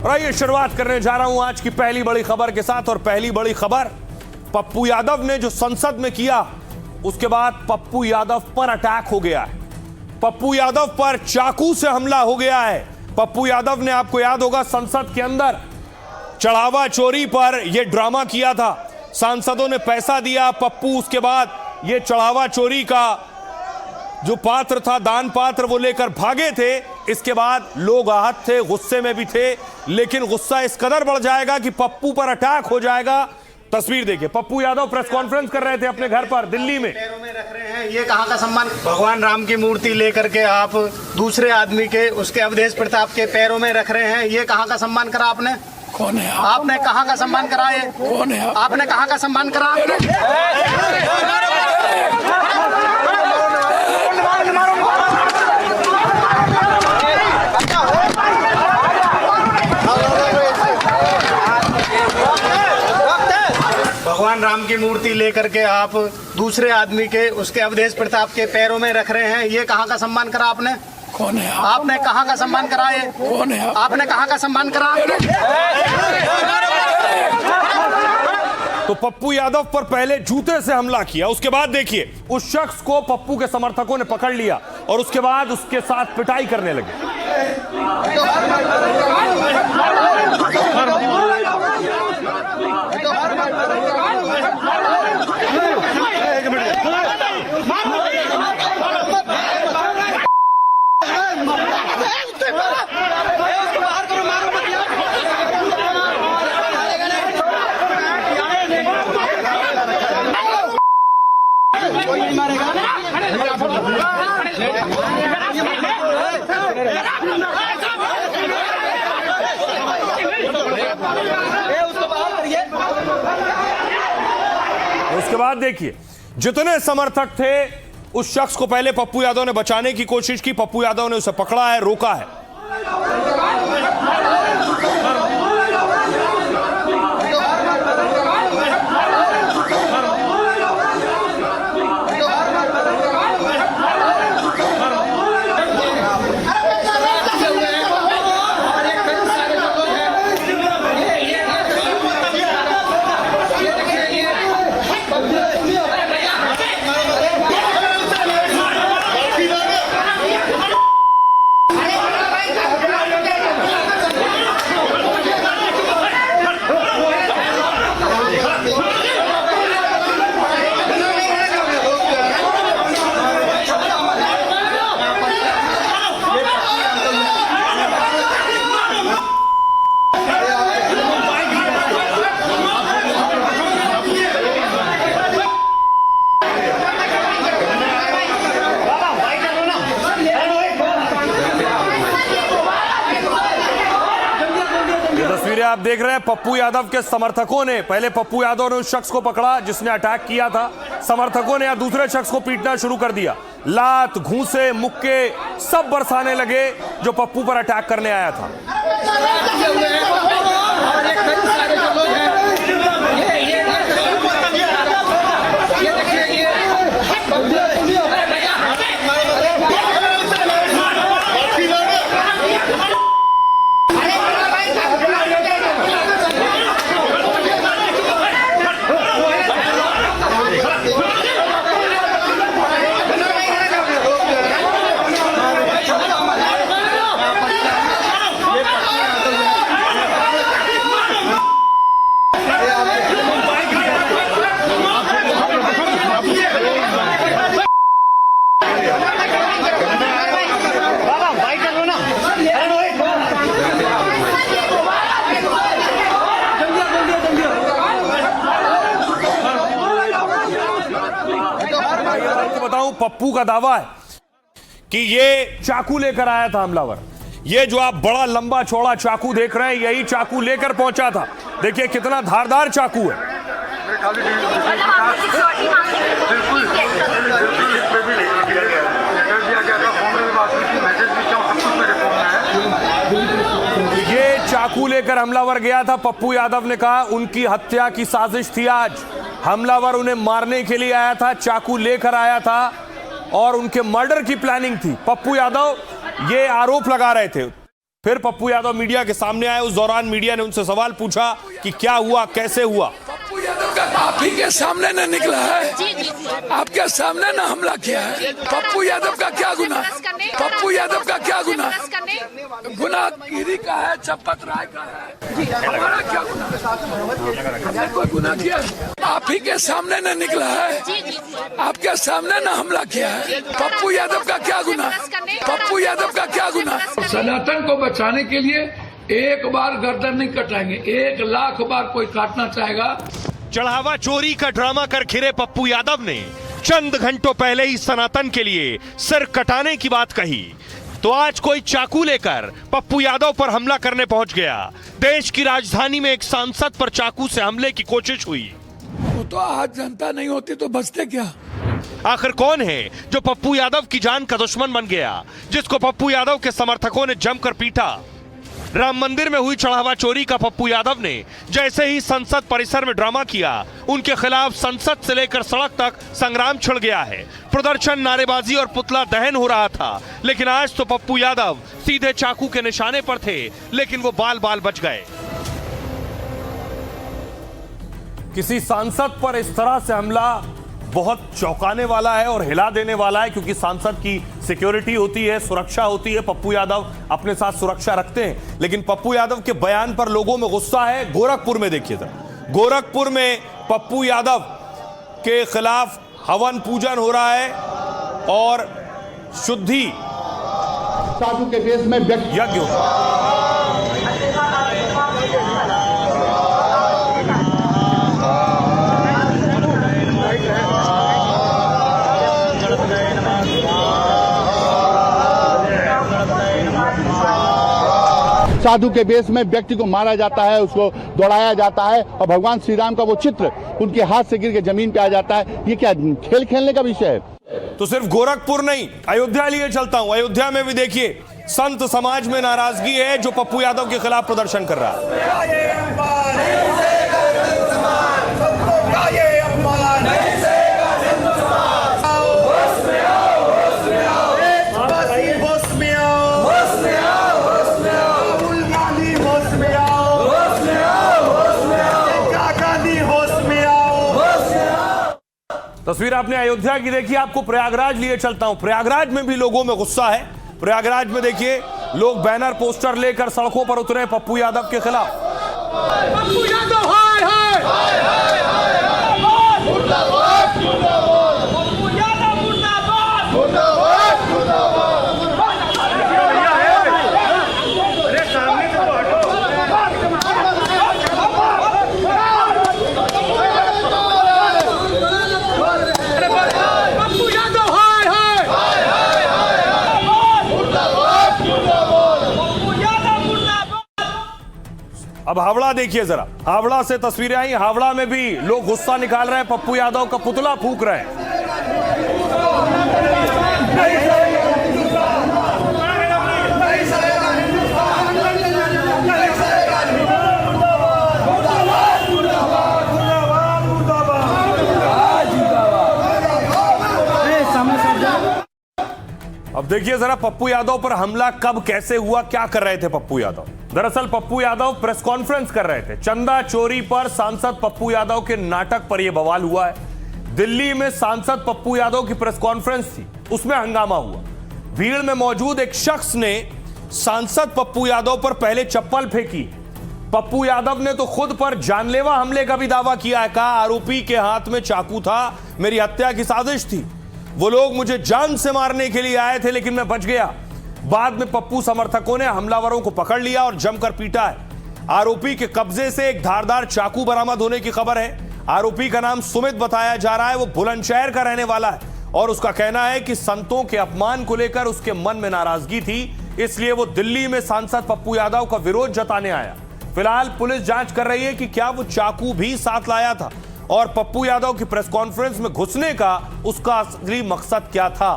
और आइए शुरुआत करने जा रहा हूं आज की पहली बड़ी खबर के साथ। और पहली बड़ी खबर, पप्पू यादव ने जो संसद में किया उसके बाद पप्पू यादव पर अटैक हो गया है। पप्पू यादव पर चाकू से हमला हो गया है। पप्पू यादव ने, आपको याद होगा, संसद के अंदर चढ़ावा चोरी पर यह ड्रामा किया था। सांसदों ने पैसा दिया, पप्पू उसके बाद यह चढ़ावा चोरी का जो पात्र था, दान पात्र, वो लेकर भागे थे। इसके बाद लोग आहत थे, गुस्से में भी थे, लेकिन गुस्सा इस कदर बढ़ जाएगा कि पप्पू पर अटैक हो जाएगा। तस्वीर देखिए, पप्पू यादव प्रेस कॉन्फ्रेंस कर रहे थे अपने घर पर दिल्ली में। पैरों में रख रहे हैं, ये कहाँ का सम्मान? भगवान राम की मूर्ति लेकर के आप दूसरे आदमी के, उसके अवधेश प्रताप के पैरों में रख रहे हैं, ये कहाँ का सम्मान करा आपने? कौन है आपने कहाँ का सम्मान करा? ये कौन है आपने कहाँ का सम्मान करा? भगवान राम की मूर्ति लेकर के आप दूसरे आदमी के, उसके अवधेश प्रताप के पैरों में रख रहे हैं, ये कहाँ का सम्मान करा आपने? कौन है आपने कहाँ का सम्मान करा? ये कौन है आपने कहाँ का सम्मान करा? तो पप्पू यादव पर पहले जूते से हमला किया, उसके बाद देखिए उस शख्स को पप्पू के समर्थकों ने पकड़ लिया और उसके बाद उसके साथ पिटाई करने लगे। उसके बाद देखिए जितने समर्थक थे उस शख्स को पहले पप्पू यादव ने बचाने की कोशिश की। पप्पू यादव ने उसे पकड़ा है, रोका है। आप देख रहे हैं पप्पू यादव के समर्थकों ने, पहले पप्पू यादव ने उस शख्स को पकड़ा जिसने अटैक किया था, समर्थकों ने या दूसरे शख्स को पीटना शुरू कर दिया। लात, घूंसे, मुक्के सब बरसाने लगे जो पप्पू पर अटैक करने आया था। बताऊं, पप्पू का दावा है कि ये चाकू लेकर आया था हमलावर। ये जो आप बड़ा लंबा चौड़ा चाकू देख रहे हैं, यही चाकू लेकर पहुंचा था। देखिए कितना धारदार चाकू है। ये चाकू लेकर हमलावर गया था। पप्पू यादव ने कहा उनकी हत्या की साजिश थी आज। हमलावर उन्हें मारने के लिए आया था, चाकू लेकर आया था और उनके मर्डर की प्लानिंग थी। पप्पू यादव ये आरोप लगा रहे थे। फिर पप्पू यादव मीडिया के सामने आए। उस दौरान मीडिया ने उनसे सवाल पूछा कि क्या हुआ, कैसे हुआ। पप्पू यादव का आप ही के सामने न निकला है, आपके सामने न हमला किया है। पप्पू यादव का क्या गुना? पप्पू यादव का क्या गुना? गुनाहगिरी का है, चंपत राय का है, हमारा क्या गुना? हमने कोई गुनाह किया? आप ही के सामने न निकला है, आपके सामने न हमला किया है। पप्पू यादव का क्या गुना? पप्पू यादव का क्या गुना? सनातन को बचाने के लिए एक बार गर्दन नहीं कटाएंगे, 1,00,000 बार कोई काटना चाहेगा। चढ़ावा चोरी का ड्रामा कर घिरे पप्पू यादव ने चंद घंटों पहले ही सनातन के लिए सिर कटाने की बात कही, तो आज कोई चाकू लेकर पप्पू यादव पर हमला करने पहुंच गया। देश की राजधानी में एक सांसद पर चाकू से हमले की कोशिश हुई। वो तो आज जनता नहीं होती तो बचते क्या? आखिर कौन है जो पप्पू यादव की जान का दुश्मन बन गया, जिसको पप्पू यादव के समर्थकों ने जमकर पीटा? राम मंदिर में हुई चढ़ावा चोरी का पप्पू यादव ने जैसे ही संसद परिसर में ड्रामा किया, उनके खिलाफ संसद से लेकर सड़क तक संग्राम छिड़ गया है। प्रदर्शन, नारेबाजी और पुतला दहन हो रहा था, लेकिन आज तो पप्पू यादव सीधे चाकू के निशाने पर थे, लेकिन वो बाल बाल बच गए। किसी सांसद पर इस तरह से हमला बहुत चौंकाने वाला है और हिला देने वाला है, क्योंकि सांसद की सिक्योरिटी होती है, सुरक्षा होती है। पप्पू यादव अपने साथ सुरक्षा रखते हैं, लेकिन पप्पू यादव के बयान पर लोगों में गुस्सा है। गोरखपुर में देखिए जरा, गोरखपुर में पप्पू यादव के खिलाफ हवन पूजन हो रहा है और शुद्धि साधु के देश में यज्ञ होता है। साधु के वेश में व्यक्ति को मारा जाता है, उसको दौड़ाया जाता है और भगवान श्री राम का वो चित्र उनके हाथ से गिर के जमीन पे आ जाता है। ये क्या खेल खेलने का विषय है? तो सिर्फ गोरखपुर नहीं, अयोध्या लिए चलता हूं। अयोध्या में भी देखिए संत समाज में नाराजगी है जो पप्पू यादव के खिलाफ प्रदर्शन कर रहा है। तस्वीर आपने अयोध्या की देखी, आपको प्रयागराज लिए चलता हूं। प्रयागराज में भी लोगों में गुस्सा है। प्रयागराज में देखिए लोग बैनर पोस्टर लेकर सड़कों पर उतरे पप्पू यादव के खिलाफ। पप्पू यादव हाय हाय हाय हाय हाय मुर्दाबाद मुर्दाबाद पप्पू यादव मुर्दाबाद मुर्दाबाद मुर्दाबाद। अरे सामने से तो हटो। पप्पू यादव हाय हाय हाय हाय हाय मुर्दाबाद मुर्दाबाद पप्पू यादव मुर्दाबाद। अब हावड़ा देखिए जरा, हावड़ा से तस्वीरें आई। हावड़ा में भी लोग गुस्सा निकाल रहे हैं, पप्पू यादव का पुतला फूंक रहे हैं। अब देखिए जरा पप्पू यादव पर हमला कब कैसे हुआ, क्या कर रहे थे पप्पू यादव। दरअसल पप्पू यादव प्रेस कॉन्फ्रेंस कर रहे थे। चंदा चोरी पर सांसद पप्पू यादव के नाटक पर यह बवाल हुआ है। दिल्ली में सांसद पप्पू यादव की प्रेस कॉन्फ्रेंस थी, उसमें हंगामा हुआ। भीड़ में मौजूद एक शख्स ने सांसद पप्पू यादव पर पहले चप्पल फेंकी। पप्पू यादव ने तो खुद पर जानलेवा हमले का भी दावा किया है। कहा आरोपी के हाथ में चाकू था, मेरी हत्या की साजिश थी, वो लोग मुझे जान से मारने के लिए आए थे लेकिन मैं बच गया। बाद में पप्पू समर्थकों ने हमलावरों को पकड़ लिया और जमकर पीटा है। आरोपी के कब्जे से एक धारदार चाकू बरामद होने की खबर है। आरोपी का नाम सुमित बताया जा रहा है। वो बुलंदशहर का रहने वाला है और उसका कहना है कि संतों के अपमान को लेकर उसके मन में नाराजगी थी, इसलिए वो दिल्ली में सांसद पप्पू यादव का विरोध जताने आया। फिलहाल पुलिस जांच कर रही है कि क्या वो चाकू भी साथ लाया था और पप्पू यादव की प्रेस कॉन्फ्रेंस में घुसने का उसका असली मकसद क्या था।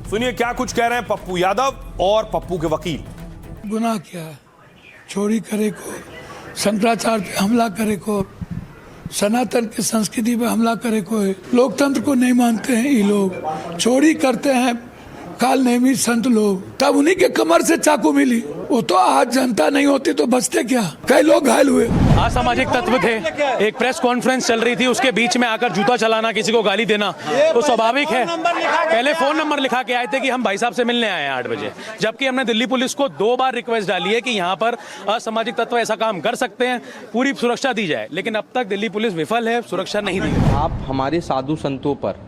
सुनिए क्या कुछ कह रहे हैं पप्पू यादव और पप्पू के वकील। गुनाह किया है, चोरी करे को, शंकराचार्य पे हमला करे को, सनातन की संस्कृति पे हमला करे को। लोकतंत्र को नहीं मानते हैं ये लोग, चोरी करते हैं, काल नेमी संत लोग, तब उन्हीं के कमर से चाकू मिली। वो तो आज जनता नहीं होती तो बचते क्या, कई लोग घायल हुए। असामाजिक तत्व थे, एक प्रेस कॉन्फ्रेंस चल रही थी, उसके बीच में आकर जूता चलाना, किसी को गाली देना तो स्वाभाविक है। पहले फोन नंबर लिखा के आए थे कि हम भाई साहब से मिलने आए हैं 8 बजे, जबकि हमने दिल्ली पुलिस को 2 बार रिक्वेस्ट डाली है कि यहाँ पर असामाजिक तत्व ऐसा काम कर सकते हैं, पूरी सुरक्षा दी जाए, लेकिन अब तक दिल्ली पुलिस विफल है, सुरक्षा नहीं दी। आप हमारे साधु संतों पर,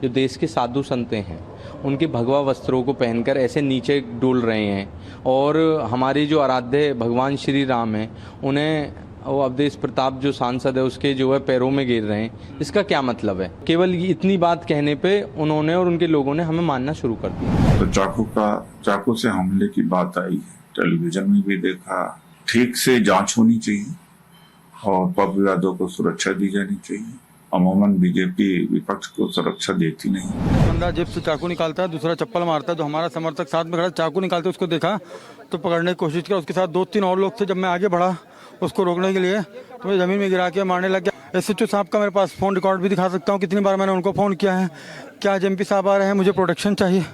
जो देश के साधु संत हैं, उनके भगवा वस्त्रों को पहनकर ऐसे नीचे डोल रहे हैं, और हमारे जो आराध्य भगवान श्री राम हैं उन्हें वो अवधेश प्रताप जो सांसद है उसके जो है पैरों में गिर रहे हैं। इसका क्या मतलब है? केवल इतनी बात कहने पे उन्होंने और उनके लोगों ने हमें मानना शुरू कर दिया। तो चाकू से हमले की बात आई, टेलीविजन में भी देखा। ठीक से जांच होनी चाहिए और पप्पू यादव को सुरक्षा दी जानी चाहिए। अमूमन बीजेपी विपक्ष को सुरक्षा देती नहीं। बंदा जेब से चाकू निकालता है, दूसरा चप्पल मारता है, जो हमारा समर्थक साथ में खड़ा चाकू निकालते उसको देखा तो पकड़ने की कोशिश किया। उसके साथ 2-3 और लोग थे। जब मैं आगे बढ़ा उसको रोकने के लिए तो मैं जमीन में गिरा के मारने लग गया। एसएचओ साहब का मेरे पास फोन रिकॉर्ड भी दिखा सकता हूँ, कितनी बार मैंने उनको फोन किया है। क्या जेएमपी साहब आ रहे हैं, मुझे प्रोटेक्शन चाहिए।